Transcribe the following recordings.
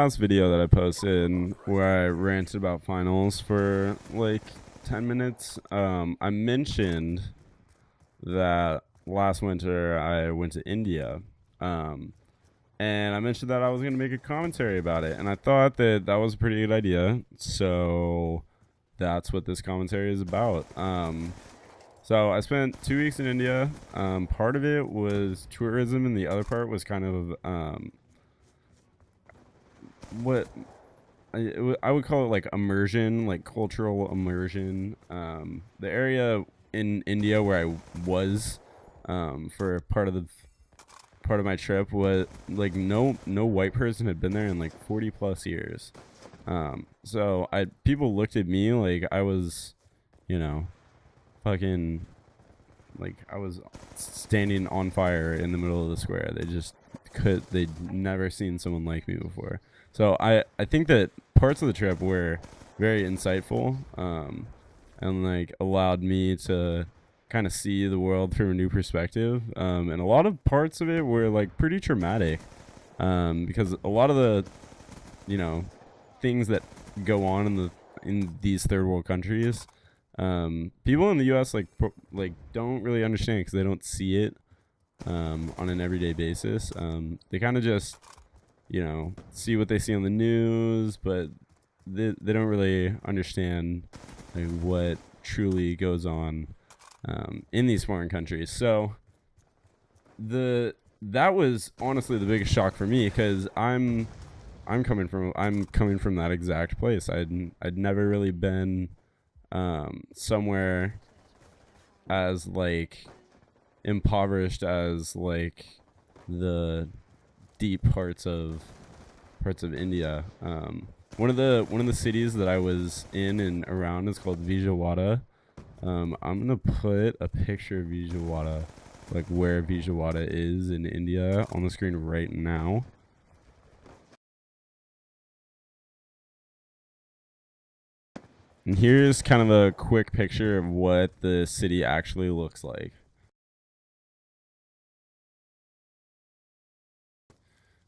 last video that I posted where I ranted about finals for like 10 minutes, I mentioned that last winter I went to India. And I mentioned that I was going to make a commentary about it. And I thought that that was a pretty good idea. So that's what this commentary is about. So I spent 2 weeks in India. Part of it was tourism, and the other part was kind of what I would call it like immersion, like cultural immersion. The area in India where I was for part of my trip was like no white person had been there in like 40 plus years. So people looked at me like I was, fucking like I was standing on fire in the middle of the square. They'd never seen someone like me before. So I think that parts of the trip were very insightful, and like allowed me to kind of see the world from a new perspective. And a lot of parts of it were like pretty traumatic, because a lot of the, things that go on in these third world countries, people in the U.S. like don't really understand because they don't see it on an everyday basis. They kind of just see what they see on the news, but they don't really understand like what truly goes on in these foreign countries. So that was honestly the biggest shock for me, because I'm coming from that exact place. I'd never really been somewhere as like impoverished as like the deep parts of India. One of the cities that I was in and around is called Vijayawada. I'm gonna put a picture of Vijayawada, like where Vijayawada is in India, on the screen right now. And here's kind of a quick picture of what the city actually looks like.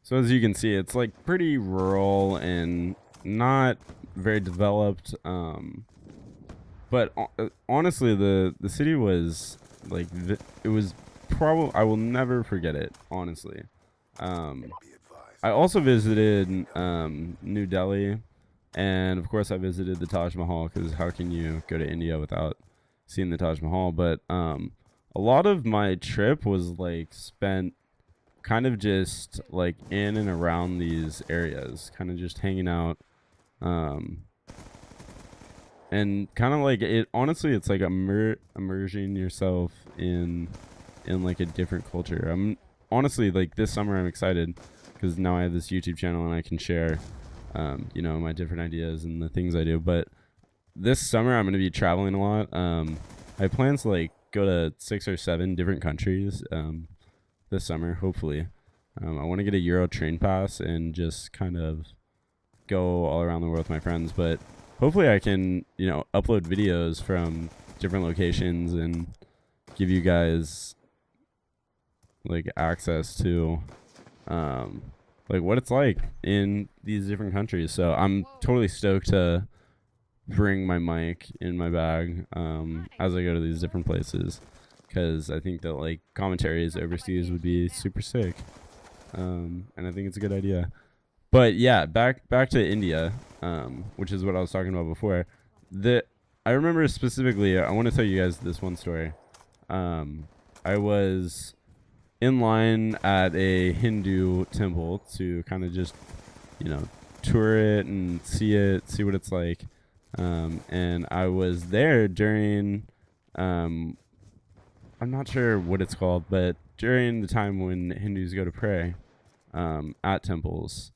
So as you can see, it's like pretty rural and not very developed. But honestly, the city was like it was probably, I will never forget it. Honestly, I also visited New Delhi, and of course I visited the Taj Mahal, because how can you go to India without seeing the Taj Mahal? But a lot of my trip was like spent kind of just like in and around these areas, kind of just hanging out, and kind of like it. Honestly, it's like immersing yourself in like a different culture. I'm honestly like this summer I'm excited because now I have this YouTube channel and I can share, my different ideas and the things I do. But this summer I'm going to be traveling a lot. I have plans to like go to 6 or 7 different countries this summer, hopefully. I want to get a Euro train pass and just kind of go all around the world with my friends. But hopefully I can, upload videos from different locations and give you guys like access to like what it's like in these different countries. So I'm totally stoked to bring my mic in my bag as I go to these different places, because I think that like commentaries overseas would be super sick, and I think it's a good idea. But yeah, back to India, which is what I was talking about before. I remember specifically, I want to tell you guys this one story. I was in line at a Hindu temple to kind of just, tour it and see what it's like. And I was there during, I'm not sure what it's called, but during the time when Hindus go to pray at temples.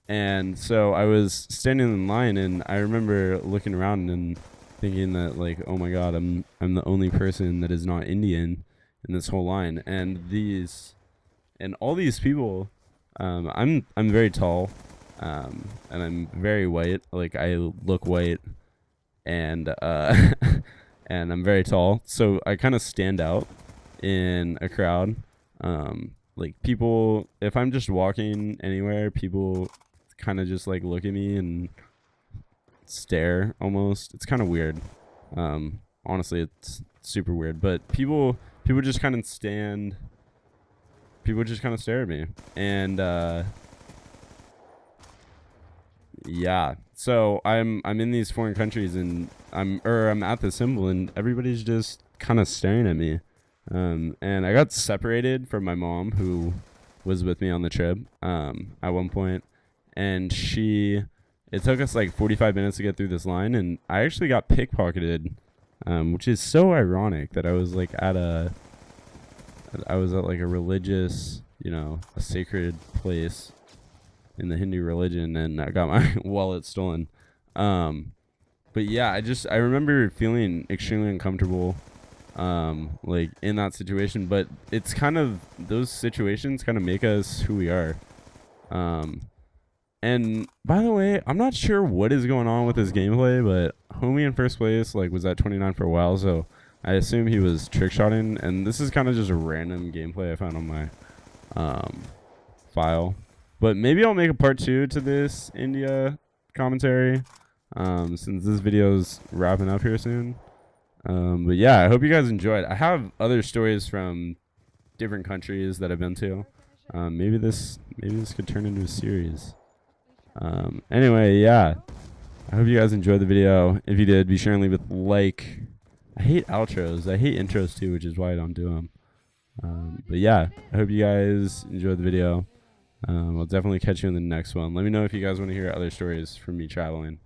And so I was standing in line, and I remember looking around and thinking that like, oh my God, I'm the only person that is not Indian in this whole line. And all these people, I'm very tall, and I'm very white. Like I look white, and and I'm very tall, so I kind of stand out in a crowd. Like people, if I'm just walking anywhere, people kind of just like look at me and stare almost. It's kind of weird. Honestly, it's super weird. But people just kind of stare at me. And yeah. So I'm in these foreign countries, and I'm at the symbol, and everybody's just kind of staring at me. And I got separated from my mom, who was with me on the trip at one point, and it took us like 45 minutes to get through this line, and I actually got pickpocketed, which is so ironic that I was like at like a religious, a sacred place in the Hindu religion, and I got my wallet stolen. But yeah, I remember feeling extremely uncomfortable, like in that situation. But it's kind of, those situations kind of make us who we are. And by the way, I'm not sure what is going on with his gameplay, but homie in first place like was at 29 for a while, so I assume he was trick-shotting. And this is kind of just a random gameplay I found on my file. But maybe I'll make a part 2 to this India commentary, since this video's wrapping up here soon. But yeah, I hope you guys enjoyed. I have other stories from different countries that I've been to. Maybe this could turn into a series. Anyway, yeah, I hope you guys enjoyed the video. If you did, be sure and leave a like. I hate outros. I hate intros too, which is why I don't do them. But yeah, I hope you guys enjoyed the video. I'll definitely catch you in the next one. Let me know if you guys want to hear other stories from me traveling.